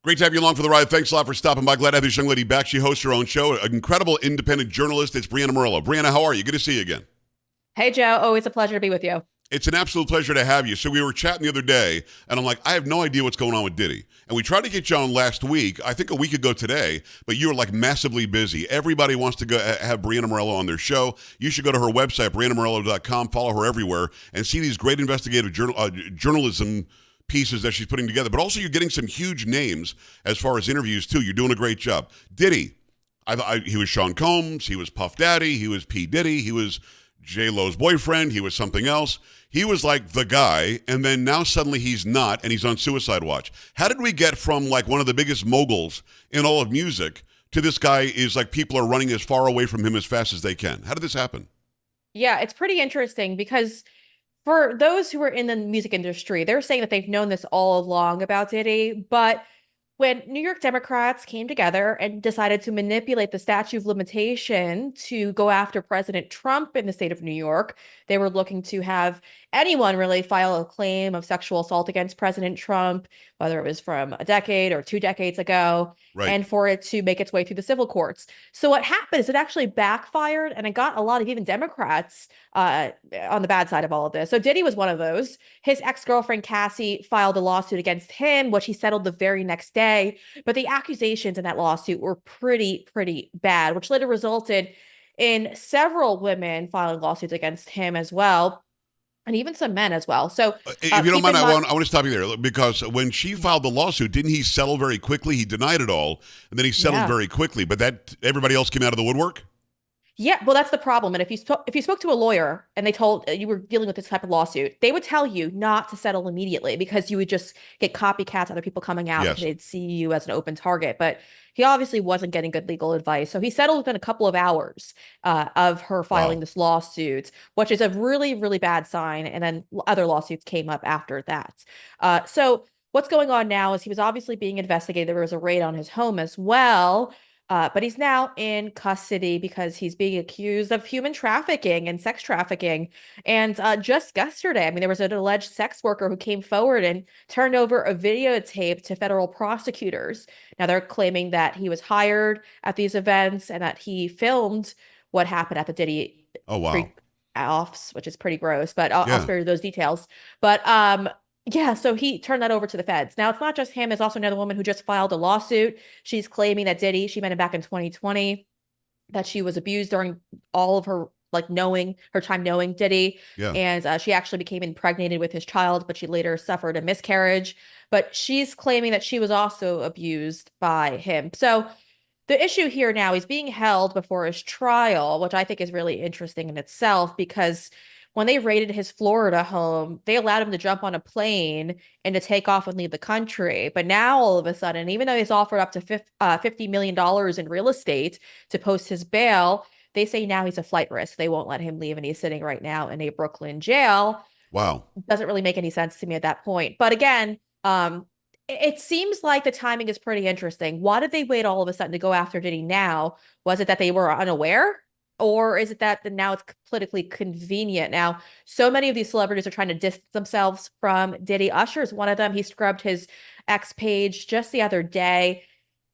Great to have you along for the ride. Thanks a lot for stopping by. Glad to have this young lady back. She hosts her own show. An incredible independent journalist. It's Breanna Morello. Breanna, how are you? Good to see you again. Hey, Joe. Always a pleasure to be with you. It's an absolute pleasure to have you. So we were chatting the other day, and I'm like, I have no idea what's going on with Diddy. And we tried to get you on last week, I think a week ago today, but you were like massively busy. Everybody wants to go have Breanna Morello on their show. You should go to her website, BreannaMorello.com, follow her everywhere, and see these great investigative journalism pieces that she's putting together. But also you're getting some huge names as far as interviews, too. You're doing a great job. Diddy, he was Sean Combs, he was Puff Daddy, he was P Diddy, he was J-Lo's boyfriend, he was something else. He was like the guy, and then now suddenly he's not, and he's on suicide watch. How did we get from like one of the biggest moguls in all of music to this guy is like people are running as far away from him as fast as they can? How did this happen? Yeah, it's pretty interesting because for those who are in the music industry, they're saying that they've known this all along about Diddy, but when New York Democrats came together and decided to manipulate the statute of limitation to go after President Trump in the state of New York, they were looking to have anyone really file a claim of sexual assault against President Trump, whether it was from a decade or 2 decades ago, Right. and for it to make its way through the civil courts. So what happened is it actually backfired, and it got a lot of even Democrats on the bad side of all of this. So Diddy was one of those. His ex-girlfriend Cassie filed a lawsuit against him, which he settled the very next day. But the accusations in that lawsuit were pretty bad, which later resulted in several women filing lawsuits against him as well, and even some men as well. So If you don't keep mind, in mind, I want to stop you there because when she filed the lawsuit, didn't he settle very quickly? He denied it all, and then he settled yeah. very quickly. But that everybody else came out of the woodwork? Yeah, well, that's the problem. And if you spoke to a lawyer and they told you were dealing with this type of lawsuit, they would tell you not to settle immediately because you would just get copycats, other people coming out because Yes. they'd see you as an open target. But he obviously wasn't getting good legal advice, so he settled within a couple of hours of her filing Wow. this lawsuit, which is a really bad sign. And then other lawsuits came up after that. So what's going on now is he was obviously being investigated. There was a raid on his home as well. But he's now in custody because he's being accused of human trafficking and sex trafficking. And just yesterday, I mean, there was an alleged sex worker who came forward and turned over a videotape to federal prosecutors. Now they're claiming that he was hired at these events and that he filmed what happened at the Diddy Oh, wow. freak offs, which is pretty gross, but I'll Yeah. spare you those details. But yeah, so he turned that over to the feds. Now, it's not just him, there's also another woman who just filed a lawsuit. She's claiming that Diddy, she met him back in 2020, that she was abused during all of her like knowing her time knowing Diddy, Yeah. and she actually became impregnated with his child, but she later suffered a miscarriage. But she's claiming that she was also abused by him. So the issue here now, he's being held before his trial, which I think is really interesting in itself because when they raided his Florida home, they allowed him to jump on a plane and to take off and leave the country. But now all of a sudden, even though he's offered up to $50 million in real estate to post his bail, they say now he's a flight risk. They won't let him leave, and he's sitting right now in a Brooklyn jail. Wow. Doesn't really make any sense to me at that point. But again, it seems like the timing is pretty interesting. Why did they wait all of a sudden to go after Diddy now? Was it that they were unaware? Or is it that now it's politically convenient? Now, so many of these celebrities are trying to distance themselves from Diddy. Usher is one of them. He scrubbed his X page just the other day.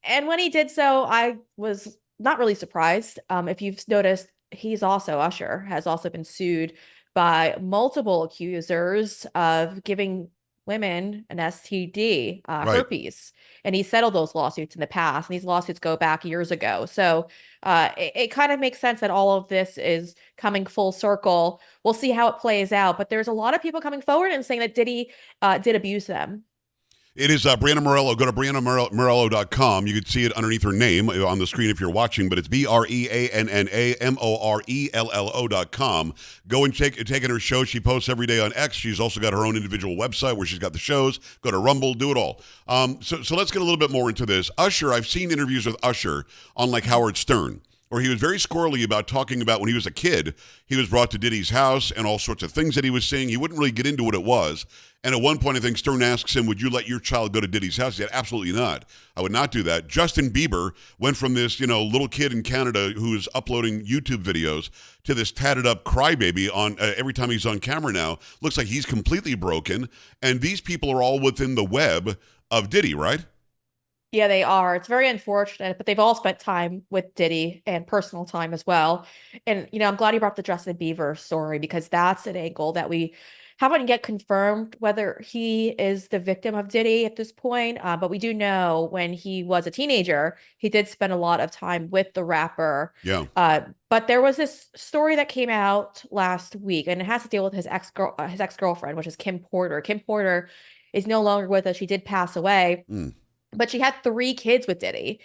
And when he did so, I was not really surprised. If you've noticed, Usher has also been sued by multiple accusers of giving women an STD, Right. herpes. And he settled those lawsuits in the past. And these lawsuits go back years ago. So it kind of makes sense that all of this is coming full circle. We'll see how it plays out. But there's a lot of people coming forward and saying that Diddy did abuse them. It is Breanna Morello. Go to BreannaMorello.com. You can see it underneath her name on the screen if you're watching, but it's BreannaMorello.com. Go and take in her show. She posts every day on X. She's also got her own individual website where she's got the shows. Go to Rumble, do it all. So let's get a little bit more into this. Usher, I've seen interviews with Usher on like Howard Stern, where he was very squirrely about talking about when he was a kid, he was brought to Diddy's house and all sorts of things that he was seeing. He wouldn't really get into what it was. And at one point, I think Stern asks him, would you let your child go to Diddy's house? He said, absolutely not. I would not do that. Justin Bieber went from this, little kid in Canada who's uploading YouTube videos to this tatted up crybaby on every time he's on camera now. Looks like he's completely broken. And these people are all within the web of Diddy, right? Yeah, they are. It's very unfortunate, but they've all spent time with Diddy and personal time as well. And, I'm glad you brought the Justin Bieber story because that's an angle that we haven't yet confirmed whether he is the victim of Diddy at this point. But we do know when he was a teenager, he did spend a lot of time with the rapper. Yeah. But there was this story that came out last week, and it has to deal with his ex-girlfriend, which is Kim Porter. Kim Porter is no longer with us. She did pass away, Mm. but she had 3 kids with Diddy.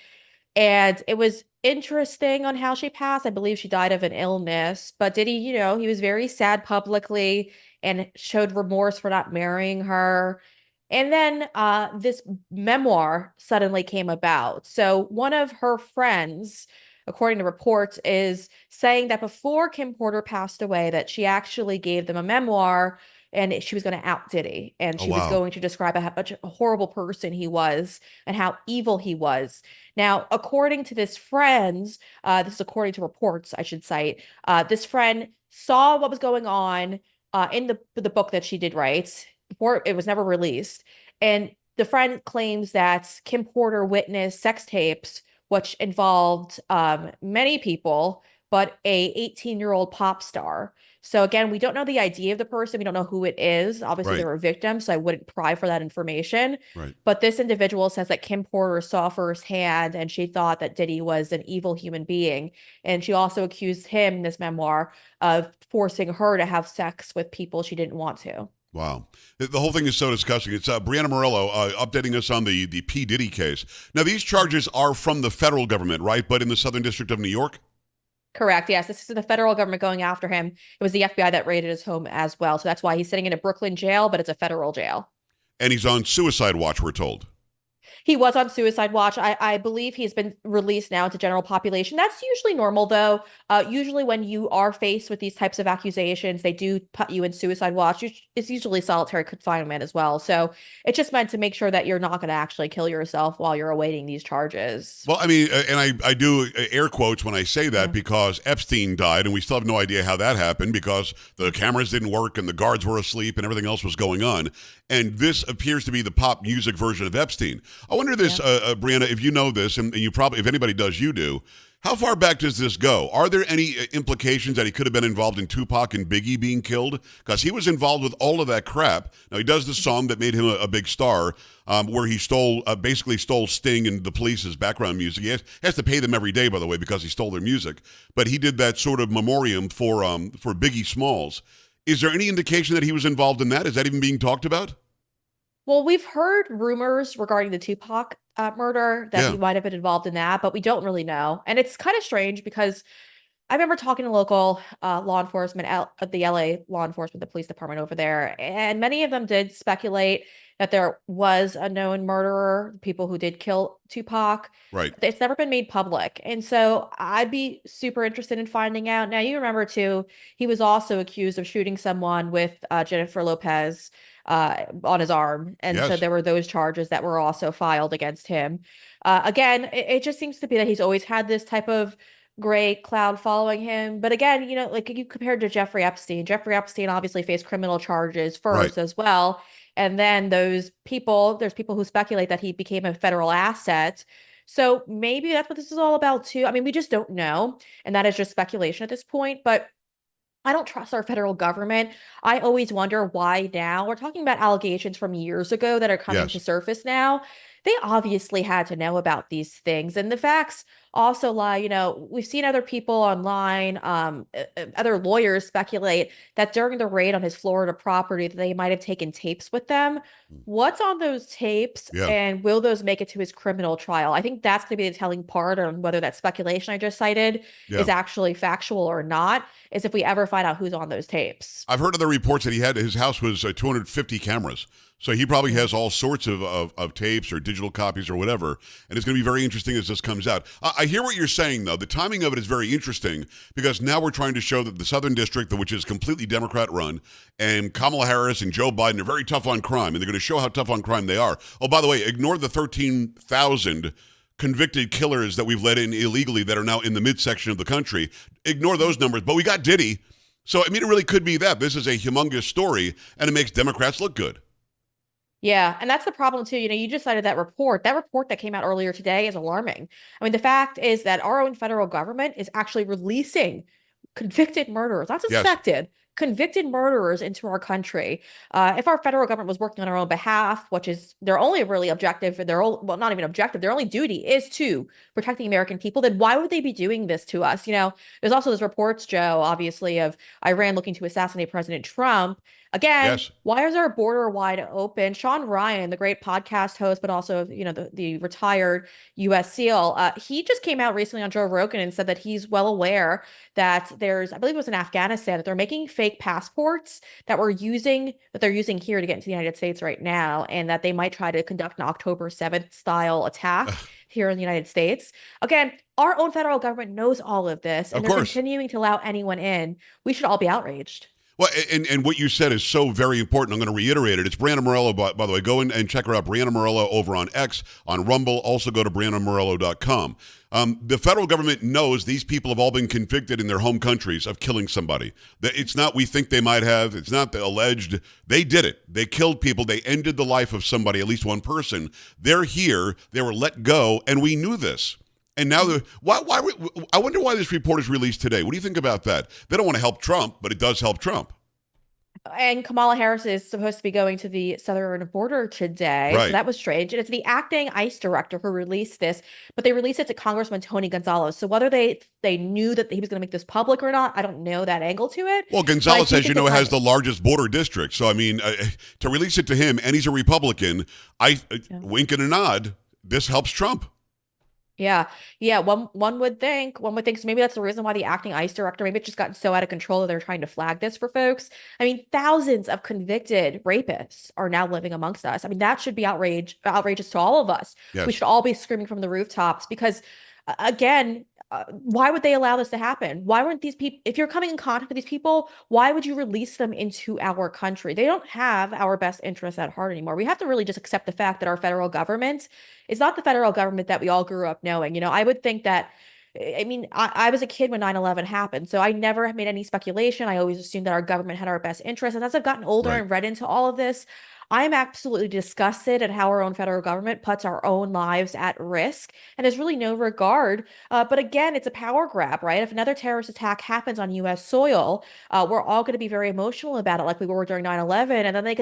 And it was interesting on how she passed. I believe she died of an illness, but Diddy, he was very sad publicly and showed remorse for not marrying her. And then this memoir suddenly came about. So one of her friends, according to reports, is saying that before Kim Porter passed away, that she actually gave them a memoir and she was going to out Diddy. And Oh, she was wow. going to describe how much a horrible person he was and how evil he was. Now, according to this friend's, this is according to reports, I should cite, this friend saw what was going on in the book that she did write before it was never released. And the friend claims that Kim Porter witnessed sex tapes, which involved many people, but a 18-year-old pop star. So again, we don't know the ID of the person. We don't know who it is. Obviously, they Right. were victims, so I wouldn't pry for that information. Right. But this individual says that Kim Porter saw firsthand and she thought that Diddy was an evil human being. And she also accused him in this memoir of forcing her to have sex with people she didn't want to. Wow. The whole thing is so disgusting. It's Breanna Morello updating us on the P Diddy case. Now, these charges are from the federal government, right? But in the Southern District of New York? Correct. Yes, this is the federal government going after him. It was the FBI that raided his home as well. So that's why he's sitting in a Brooklyn jail, but it's a federal jail. And he's on suicide watch, we're told. He was on suicide watch. I believe he's been released now to general population. That's usually normal, though. Usually, when you are faced with these types of accusations, they do put you in suicide watch. It's usually solitary confinement as well. So it's just meant to make sure that you're not going to actually kill yourself while you're awaiting these charges. Well, I mean, and I do air quotes when I say that Yeah. because Epstein died, and we still have no idea how that happened because the cameras didn't work and the guards were asleep and everything else was going on. And this appears to be the pop music version of Epstein. I wonder this, Yeah. Breanna, if you know this, and you probably, if anybody does, you do. How far back does this go? Are there any implications that he could have been involved in Tupac and Biggie being killed? Because he was involved with all of that crap. Now, he does the song that made him a big star, where he basically stole Sting and the Police's background music. He has to pay them every day, by the way, because he stole their music. But he did that sort of memoriam for Biggie Smalls. Is there any indication that he was involved in that? Is that even being talked about? Well, we've heard rumors regarding the Tupac murder that Yeah, he might have been involved in that, but we don't really know. And it's kind of strange because I remember talking to local law enforcement, the LA law enforcement, the police department over there, and many of them did speculate that there was a known murderer, people who did kill Tupac. right. It's never been made public. And so I'd be super interested in finding out. Now, you remember too, he was also accused of shooting someone with Jennifer Lopez on his arm. And so Yes. there were those charges that were also filed against him. Again, it just seems to be that he's always had this type of gray cloud following him. But again, like you compared to Jeffrey Epstein. Jeffrey Epstein obviously faced criminal charges Right. first as well. And then there's people who speculate that he became a federal asset. So maybe that's what this is all about too. I mean, we just don't know. And that is just speculation at this point. But I don't trust our federal government. I always wonder why now. We're talking about allegations from years ago that are coming to Yes. surface now. They obviously had to know about these things. And the facts also lie, we've seen other people online, other lawyers speculate that during the raid on his Florida property, that they might have taken tapes with them. What's on those tapes Yeah. and will those make it to his criminal trial? I think that's going to be the telling part on whether that speculation I just cited Yeah. is actually factual or not, is if we ever find out who's on those tapes. I've heard other reports that his house was 250 cameras. So he probably Yeah. has all sorts of tapes or digital copies or whatever. And it's going to be very interesting as this comes out. I hear what you're saying, though. The timing of it is very interesting because now we're trying to show that the Southern District, which is completely Democrat run, and Kamala Harris and Joe Biden are very tough on crime. And they're going to show how tough on crime they are. Oh, by the way, ignore the 13,000 convicted killers that we've let in illegally that are now in the midsection of the country. Ignore those numbers. But we got Diddy. So, I mean, it really could be that. This is a humongous story, and it makes Democrats look good. Yeah, and that's the problem too. You just cited that report. That report that came out earlier today is alarming. I mean, the fact is that our own federal government is actually releasing convicted murderers, not Yes. suspected, convicted murderers into our country. If our federal government was working on our own behalf, which is their only really objective, and well, not even objective, their only duty is to protect the American people, then why would they be doing this to us? There's also those reports, Joe, obviously, of Iran looking to assassinate President Trump. Again, Yes. why is our border wide open? Sean Ryan, the great podcast host, but also, the retired U.S. SEAL, he just came out recently on Joe Rogan and said that he's well aware that I believe it was in Afghanistan, that they're making fake passports that they're using here to get into the United States right now, and that they might try to conduct an October 7th style attack here in the United States. Again, our own federal government knows all of this, Of and they're course. continuing to allow anyone in. We should all be outraged. Well, and what you said is so very important. I'm going to reiterate it. It's Breanna Morello, by the way. Go in and check her out, Breanna Morello, over on X, on Rumble. Also go to BreannaMorello.com. The federal government knows these people have all been convicted in their home countries of killing somebody. It's not we think they might have. It's not the alleged. They did it. They killed people. They ended the life of somebody, at least one person. They're here. They were let go, and we knew this. And now, I wonder why this report is released today. What do you think about that? They don't want to help Trump, but it does help Trump. And Kamala Harris is supposed to be going to the southern border today. So Right. that was strange. And it's the acting ICE director who released this, but they released it to Congressman Tony Gonzalez. So whether they knew that he was going to make this public or not, I don't know that angle to it. Well, But I Gonzalez, do as you think know, the has time. the largest border district. So, I mean, to release it to him, and he's a Republican, Yeah. wink and a nod, this helps Trump. Yeah. Yeah. One would think so, maybe that's the reason why the acting ICE director, maybe it's just gotten so out of control that they're trying to flag this for folks. I mean, thousands of convicted rapists are now living amongst us. I mean, that should be outrageous to all of us. We Yes. should all be screaming from the rooftops because, again, why would they allow this to happen? Why wouldn't these people, if you're coming in contact with these people, why would you release them into our country? They don't have our best interests at heart anymore. We have to really just accept the fact that our federal government is not the federal government that we all grew up knowing. I would think that, I mean, I was a kid when 9/11 happened, so I never made any speculation. I always assumed that our government had our best interests. And as I've gotten older Right. and read into all of this, I'm absolutely disgusted at how our own federal government puts our own lives at risk. And there's really no regard. But again, it's a power grab, right? If another terrorist attack happens on US soil, we're all going to be very emotional about it, like we were during 9/11. And then they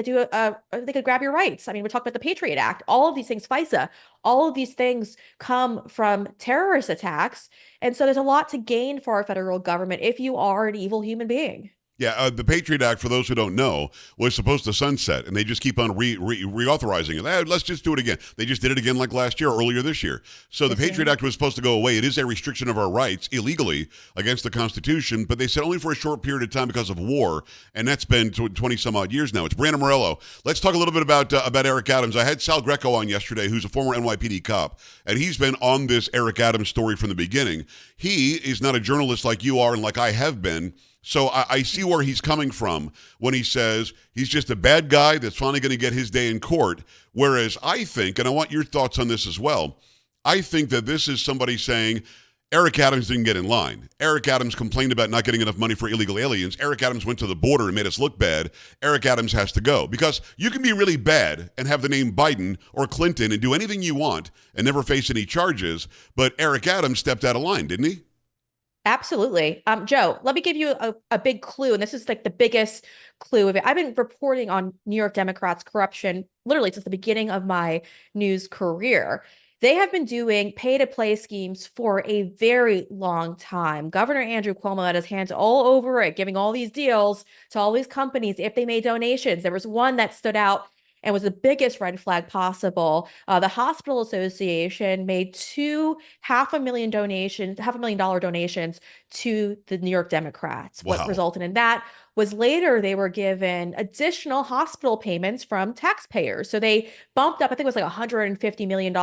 could grab your rights. I mean, we're talking about the Patriot Act, all of these things, FISA, all of these things come from terrorist attacks. And so there's a lot to gain for our federal government if you are an evil human being. Yeah, the Patriot Act, for those who don't know, was supposed to sunset, and they just keep on reauthorizing it. Let's just do it again. They just did it again like last year, earlier this year. So the This Patriot year. Act was supposed to go away. It is a restriction of our rights illegally against the Constitution, but they said only for a short period of time because of war, and that's been 20 some odd years now. It's Breanna Morello. Let's talk a little bit about Eric Adams. I had Sal Greco on yesterday, who's a former NYPD cop, and he's been on this Eric Adams story from the beginning. He is not a journalist like you are and like I have been. So I see where he's coming from when he says he's just a bad guy that's finally going to get his day in court. Whereas I think, and I want your thoughts on this as well, I think that this is somebody saying Eric Adams didn't get in line. Eric Adams complained about not getting enough money for illegal aliens. Eric Adams went to the border and made us look bad. Eric Adams has to go. Because you can be really bad and have the name Biden or Clinton and do anything you want and never face any charges. But Eric Adams stepped out of line, didn't he? Absolutely. Joe, let me give you a big clue. And this is like the biggest clue of it. I've been reporting on New York Democrats' corruption literally since the beginning of my news career. They have been doing pay to play schemes for a very long time. Governor Andrew Cuomo had his hands all over it, giving all these deals to all these companies if they made donations. There was one that stood out and was the biggest red flag possible. The Hospital Association made two $500,000 donations to the New York Democrats. What Wow. resulted in that was later they were given additional hospital payments from taxpayers. So they bumped up, I think it was like $150 million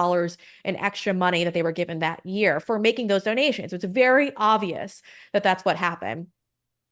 in extra money that they were given that year for making those donations. So it's very obvious that that's what happened.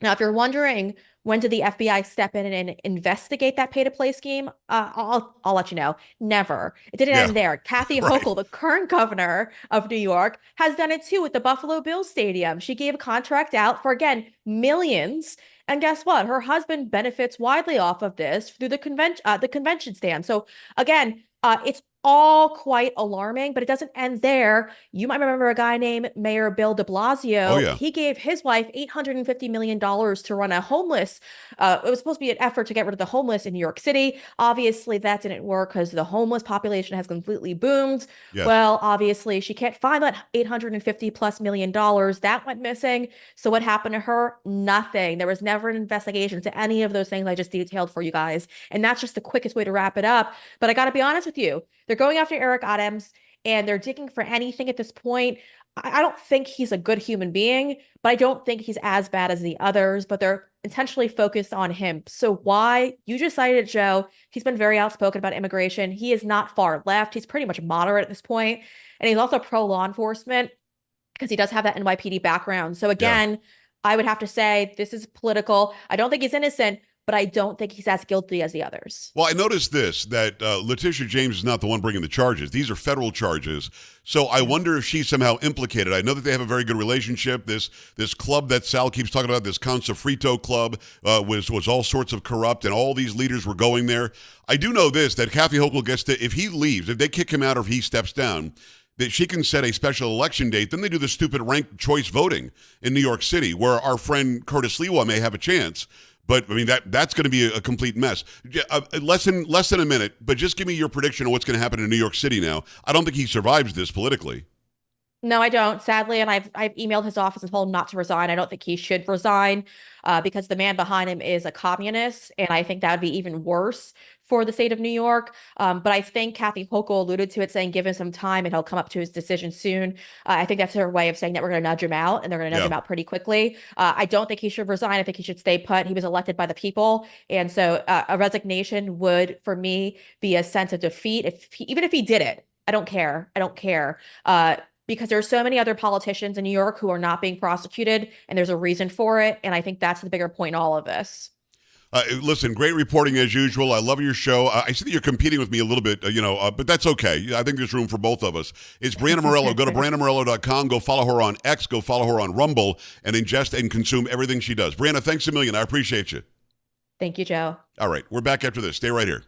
Now, if you're wondering When did the FBI step in and investigate that pay-to-play scheme? I'll let you know. Never. It didn't Yeah, end there. Kathy right. Hochul, the current governor of New York, has done it too with the Buffalo Bills Stadium. She gave a contract out for, again, millions. And guess what? Her husband benefits widely off of this through the convention stand. So again, it's all quite alarming, but it doesn't end there. You might remember a guy named Mayor Bill de Oh Blasio. yeah. He gave his wife $850 million to run a homeless. It was supposed to be an effort to get rid of the homeless in New York City. Obviously, that didn't work because the homeless population has completely boomed. Yes. Well, obviously, she can't find that 850 plus million dollars. That went missing. So what happened to her? Nothing. There was never an investigation to any of those things I just detailed for you guys. And that's just the quickest way to wrap it up. But I got to be honest with you. They're going after Eric Adams and they're digging for anything at this point. I don't think he's a good human being, but I don't think he's as bad as the others, but they're intentionally focused on him. So why? You just cited Joe. He's been very outspoken about immigration. He is not far left. He's pretty much moderate at this point. And he's also pro law enforcement because he does have that NYPD background. So Yeah. again, I would have to say this is political. I don't think he's innocent, but I don't think he's as guilty as the others. Well, I noticed this that Letitia James is not the one bringing the charges. These are federal charges. So I Yeah. wonder if she's somehow implicated. I know that they have a very good relationship. This club that Sal keeps talking about, this Consafrito club, was all sorts of corrupt, and all these leaders were going there. I do know this that Kathy Hochul gets to, if he leaves, if they kick him out or if he steps down, that she can set a special election date. Then they do the stupid ranked choice voting in New York City, where our friend Curtis Lewa may have a chance. But I mean that's going to be a complete mess. Less than a minute, but just give me your prediction of what's going to happen in New York City now. I don't think he survives this politically. No, I don't, sadly, and I've emailed his office and told him not to resign. I don't think he should resign, because the man behind him is a communist, and I think that would be even worse for the state of New York. But I think Kathy Hochul alluded to it, saying give him some time and he'll come up to his decision soon. I think that's her way of saying that we're going to nudge him out, and they're going to nudge Yeah. him out pretty quickly. I don't think he should resign. I think he should stay put. He was elected by the people, and so a resignation would, for me, be a sense of defeat. Even if he did it, I don't care. I don't care. Because there are so many other politicians in New York who are not being prosecuted, and there's a reason for it. And I think that's the bigger point in all of this. Listen, great reporting as usual. I love your show. I see that you're competing with me a little bit, but that's okay. I think there's room for both of us. It's Breanna Morello. Go to BreannaMorello.com. Go follow her on X. Go follow her on Rumble and ingest and consume everything she does. Breanna, thanks a million. I appreciate you. Thank you, Joe. All right, we're back after this. Stay right here.